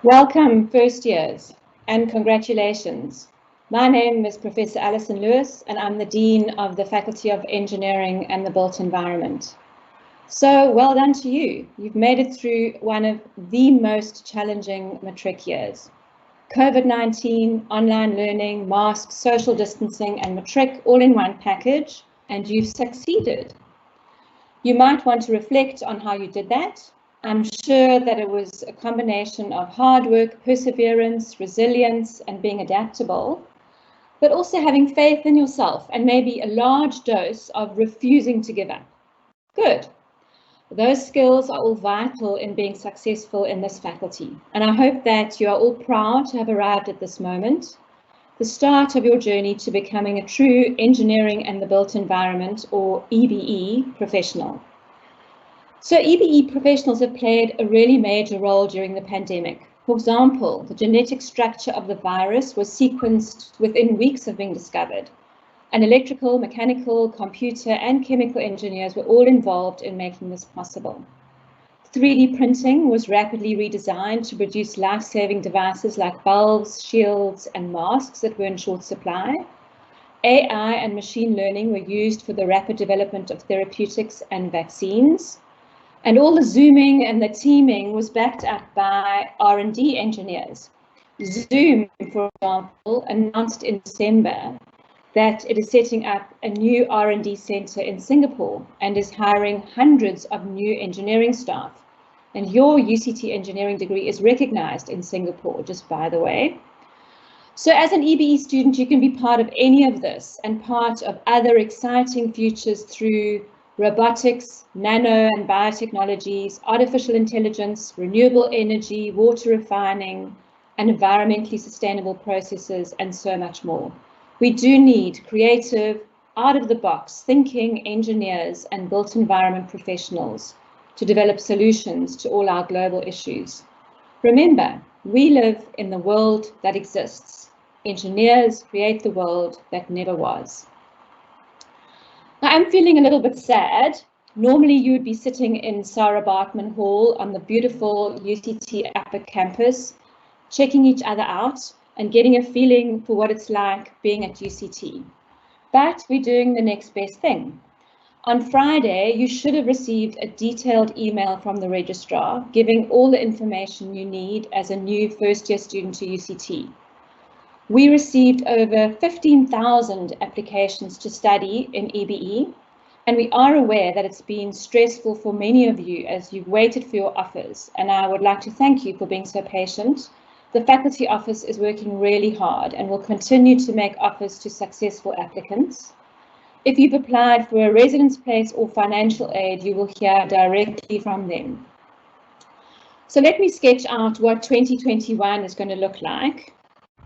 Welcome, first years, and congratulations. My name is Professor Alison Lewis, and I'm the Dean of the Faculty of Engineering and the Built Environment. So well done to you. You've made it through one of the most challenging matric years. COVID-19, online learning, masks, social distancing, and matric all in one package, and you've succeeded. You might want to reflect on how you did that. I'm sure that it was a combination of hard work, perseverance, resilience, and being adaptable, but also having faith in yourself and maybe a large dose of refusing to give up. Good. Those skills are all vital in being successful in this faculty, and I hope that you are all proud to have arrived at this moment, the start of your journey to becoming a true engineering and the built environment, or EBE, professional. So EBE professionals have played a really major role during the pandemic. For example, the genetic structure of the virus was sequenced within weeks of being discovered. And electrical, mechanical, computer, and chemical engineers were all involved in making this possible. 3D printing was rapidly redesigned to produce life-saving devices like bulbs, shields, and masks that were in short supply. AI and machine learning were used for the rapid development of therapeutics and vaccines. And all the Zooming and the teaming was backed up by R&D engineers. Zoom, for example, announced in December that it is setting up a new R&D center in Singapore and is hiring hundreds of new engineering staff. And your UCT engineering degree is recognized in Singapore, just by the way. So as an EBE student, you can be part of any of this and part of other exciting futures through robotics, nano and biotechnologies, artificial intelligence, renewable energy, water refining, and environmentally sustainable processes, and so much more. We do need creative, out-of-the-box thinking engineers and built environment professionals to develop solutions to all our global issues. Remember, we live in the world that exists. Engineers create the world that never was. I'm feeling a little bit sad. Normally you would be sitting in Sarah Bartman Hall on the beautiful UCT Upper Campus, checking each other out and getting a feeling for what it's like being at UCT. But we're doing the next best thing. On Friday, you should have received a detailed email from the registrar giving all the information you need as a new first-year student to UCT. We received over 15,000 applications to study in EBE, and we are aware that it's been stressful for many of you as you've waited for your offers, and I would like to thank you for being so patient. The faculty office is working really hard and will continue to make offers to successful applicants. If you've applied for a residence place or financial aid, you will hear directly from them. So let me sketch out what 2021 is going to look like.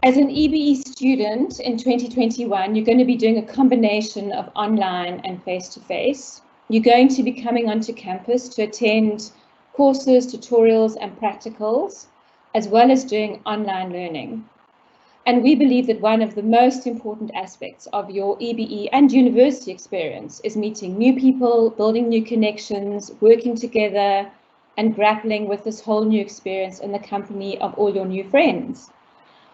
As an EBE student in 2021, you're going to be doing a combination of online and face-to-face. You're going to be coming onto campus to attend courses, tutorials, and practicals, as well as doing online learning. And we believe that one of the most important aspects of your EBE and university experience is meeting new people, building new connections, working together, and grappling with this whole new experience in the company of all your new friends.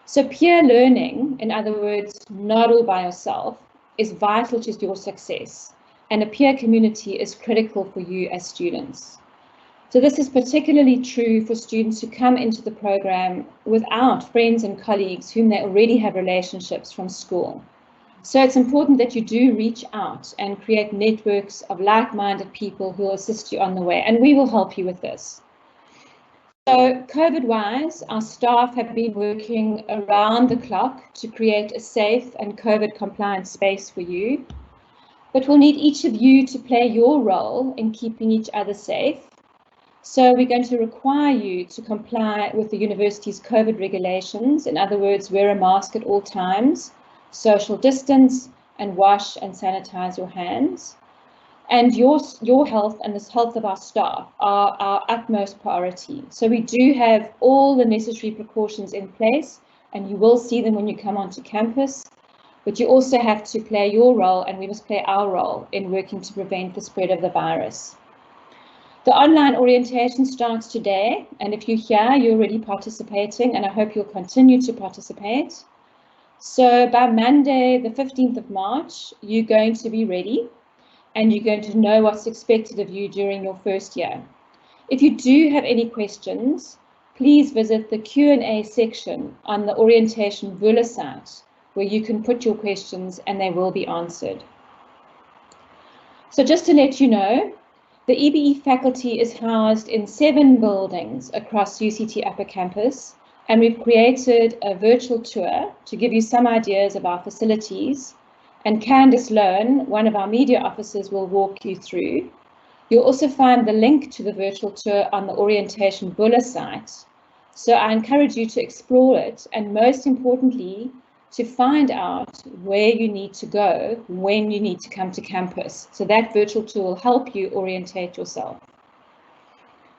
So peer learning, in other words, not all by yourself, is vital to your success, and a peer community is critical for you as students. So this is particularly true for students who come into the program without friends and colleagues whom they already have relationships from school. So it's important that you do reach out and create networks of like-minded people who will assist you on the way, and we will help you with this. So COVID-wise, our staff have been working around the clock to create a safe and COVID-compliant space for you. But we'll need each of you to play your role in keeping each other safe. So we're going to require you to comply with the university's COVID regulations. In other words, wear a mask at all times, social distance, and wash and sanitize your hands. And your health and the health of our staff are our utmost priority. So we do have all the necessary precautions in place, and you will see them when you come onto campus. But you also have to play your role, and we must play our role in working to prevent the spread of the virus. The online orientation starts today, and if you're here, you're already participating, and I hope you'll continue to participate. So by Monday, the 15th of March, you're going to be ready, and you're going to know what's expected of you during your first year. If you do have any questions, please visit the Q&A section on the Orientation Vula site, where you can put your questions and they will be answered. So just to let you know, the EBE faculty is housed in 7 buildings across UCT Upper Campus, and we've created a virtual tour to give you some ideas of our facilities, and Candice Loan, one of our media officers, will walk you through. You'll also find the link to the virtual tour on the Orientation Vula site. So I encourage you to explore it, and most importantly, to find out where you need to go when you need to come to campus. So that virtual tool will help you orientate yourself.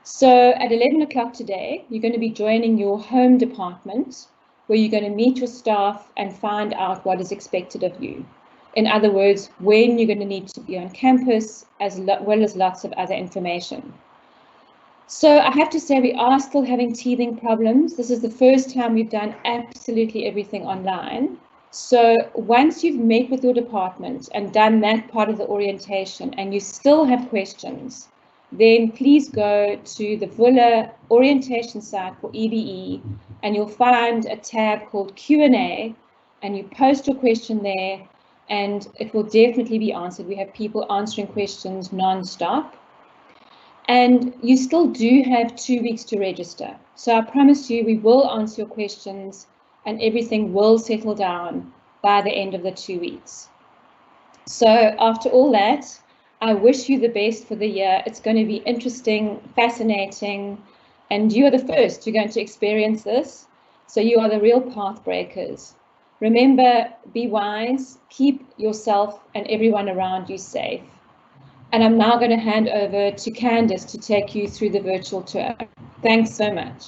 So at 11 o'clock today, you're going to be joining your home department, where you're going to meet your staff and find out what is expected of you. In other words, when you're going to need to be on campus, as well as lots of other information. So I have to say, we are still having teething problems. This is the first time we've done absolutely everything online. So once you've met with your department and done that part of the orientation and you still have questions, then please go to the Vula orientation site for EBE, and you'll find a tab called Q&A, and you post your question there, and it will definitely be answered. We have people answering questions non-stop. And you still do have 2 weeks to register. So I promise you, we will answer your questions and everything will settle down by the end of the 2 weeks. So after all that, I wish you the best for the year. It's going to be interesting, fascinating, and you are the first. You're going to experience this. So you are the real path breakers. Remember, be wise, keep yourself and everyone around you safe. And I'm now going to hand over to Candice to take you through the virtual tour. Thanks so much.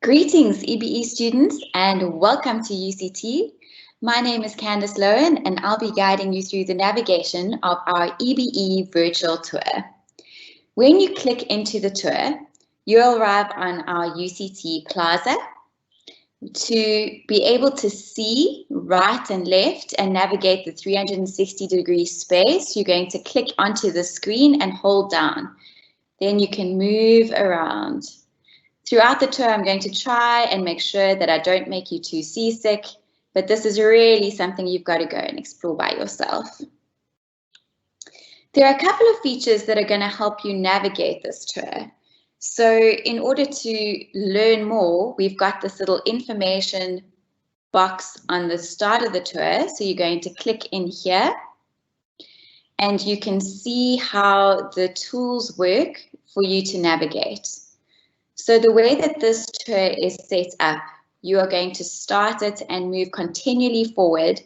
Greetings, EBE students, and welcome to UCT. My name is Candice Lowen, and I'll be guiding you through the navigation of our EBE virtual tour. When you click into the tour, you'll arrive on our UCT Plaza. To be able to see right and left and navigate the 360-degree space, you're going to click onto the screen and hold down. Then you can move around. Throughout the tour, I'm going to try and make sure that I don't make you too seasick, but this is really something you've got to go and explore by yourself. There are a couple of features that are going to help you navigate this tour. So in order to learn more, we've got this little information box on the start of the tour. So you're going to click in here and you can see how the tools work for you to navigate. So the way that this tour is set up, you are going to start it and move continually forward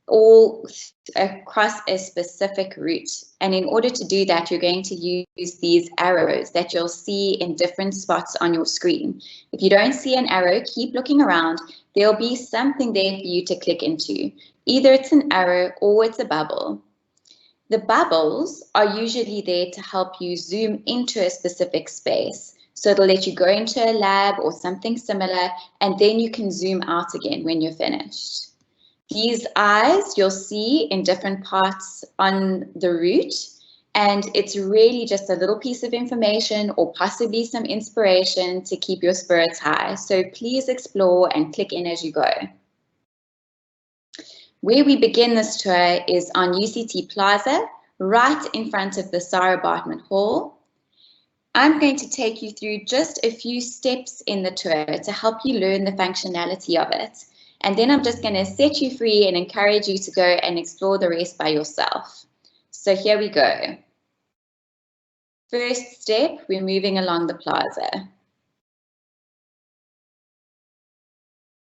all across a specific route. And in order to do that, you're going to use these arrows that you'll see in different spots on your screen. If you don't see an arrow, keep looking around. There'll be something there for you to click into. Either it's an arrow or it's a bubble. The bubbles are usually there to help you zoom into a specific space. So it'll let you go into a lab or something similar, and then you can zoom out again when you're finished. These eyes you'll see in different parts on the route, and it's really just a little piece of information or possibly some inspiration to keep your spirits high. So please explore and click in as you go. Where we begin this tour is on UCT Plaza, right in front of the Sarah Bartman Hall. I'm going to take you through just a few steps in the tour to help you learn the functionality of it. And then I'm just going to set you free and encourage you to go and explore the rest by yourself. So here we go. First step, we're moving along the plaza.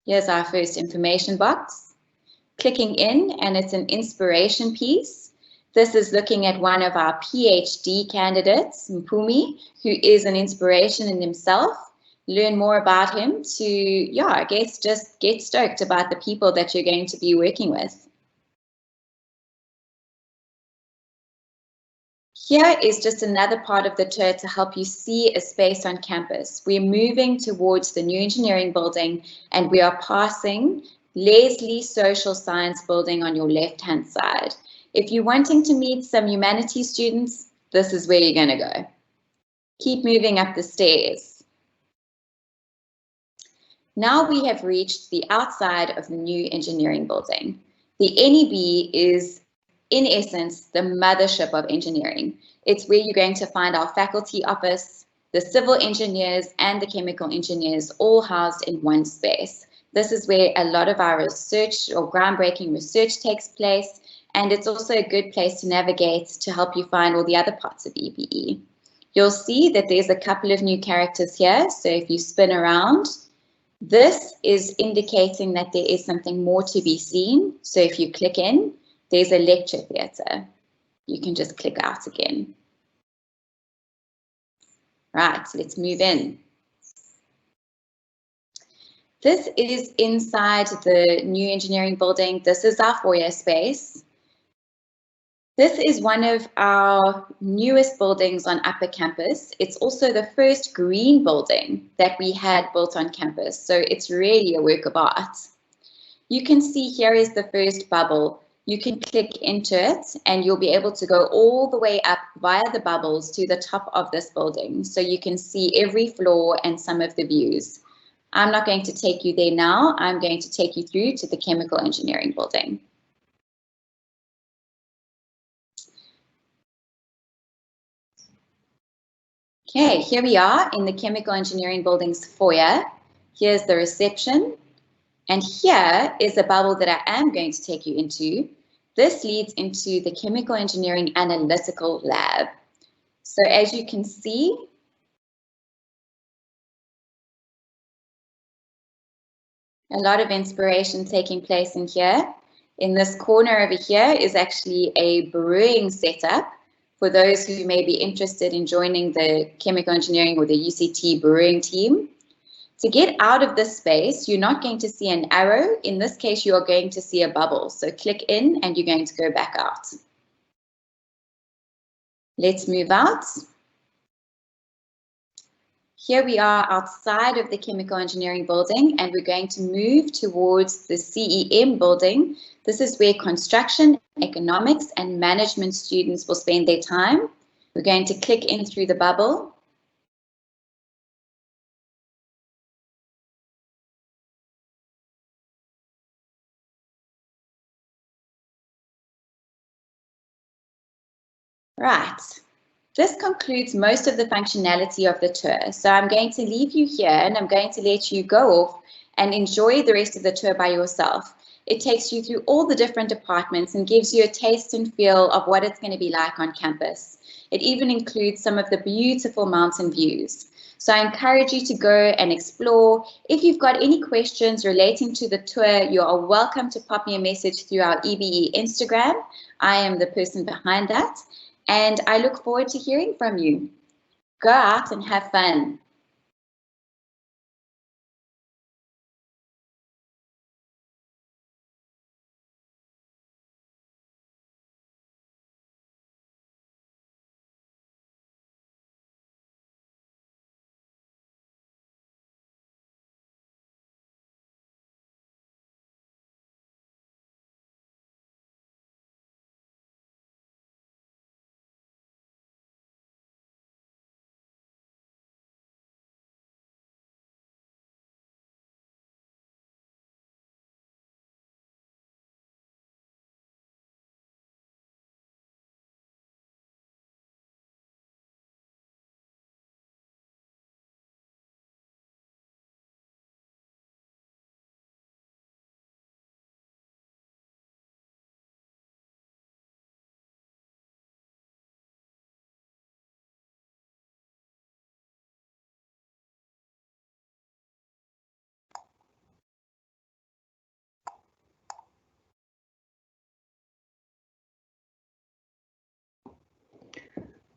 Here's our first information box. clicking in, and it's an inspiration piece. This is looking at one of our PhD candidates, Mpumi, who is an inspiration in himself. Learn more about him to, yeah, I guess just get stoked about the people that you're going to be working with. Here is just another part of the tour to help you see a space on campus. We're moving towards the new engineering building, and we are passing Leslie Social Science Building on your left-hand side. If you're wanting to meet some humanities students, this is where you're going to go. Keep moving up the stairs. Now we have reached the outside of the new engineering building. The NEB is, in essence, the mothership of engineering. It's where you're going to find our faculty office, the civil engineers and the chemical engineers all housed in one space. This is where a lot of our research or groundbreaking research takes place, and it's also a good place to navigate to help you find all the other parts of EBE. You'll see that there's a couple of new characters here, so if you spin around, this is indicating that there is something more to be seen. So if you click in, there's a lecture theatre. You can just click out again. Right, let's move in. This is inside the new engineering building. This is our foyer space. This is one of our newest buildings on Upper Campus. It's also the first green building that we had built on campus, so it's really a work of art. You can see here is the first bubble. You can click into it and you'll be able to go all the way up via the bubbles to the top of this building, so you can see every floor and some of the views. I'm not going to take you there now. I'm going to take you through to the chemical engineering building. Okay, here we are in the chemical engineering building's foyer. Here's the reception. And here is a bubble that I am going to take you into. This leads into the chemical engineering analytical lab. So as you can see, a lot of inspiration taking place in here. In this corner over here is actually a brewing setup for those who may be interested in joining the chemical engineering or the UCT brewing team. To get out of this space, you're not going to see an arrow. In this case, you are going to see a bubble. So click in and you're going to go back out. Let's move out. Here we are outside of the chemical engineering building, and we're going to move towards the CEM building. This is where construction, economics, and management students will spend their time. We're going to click in through the bubble. Right. This concludes most of the functionality of the tour. So I'm going to leave you here and I'm going to let you go off and enjoy the rest of the tour by yourself. It takes you through all the different departments and gives you a taste and feel of what it's going to be like on campus. It even includes some of the beautiful mountain views. So I encourage you to go and explore. If you've got any questions relating to the tour, you are welcome to pop me a message through our EBE Instagram. I am the person behind that. And I look forward to hearing from you. Go out and have fun.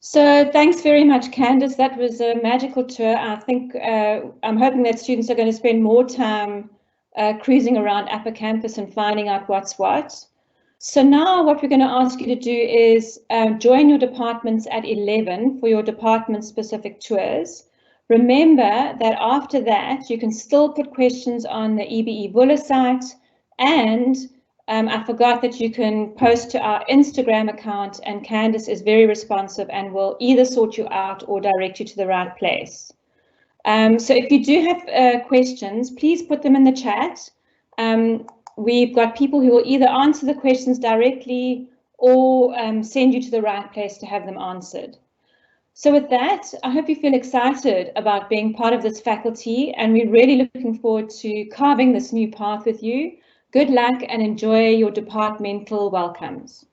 So thanks very much, Candice. That was a magical tour. I think I'm hoping that students are going to spend more time cruising around Upper Campus and finding out what's what. So now what we're going to ask you to do is join your departments at 11 for your department-specific tours. Remember that after that, you can still put questions on the EBE Vula site, and I forgot that you can post to our Instagram account, and Candice is very responsive and will either sort you out or direct you to the right place. So if you do have questions, please put them in the chat. We've got people who will either answer the questions directly or send you to the right place to have them answered. So with that, I hope you feel excited about being part of this faculty, and we're really looking forward to carving this new path with you. Good luck and enjoy your departmental welcomes.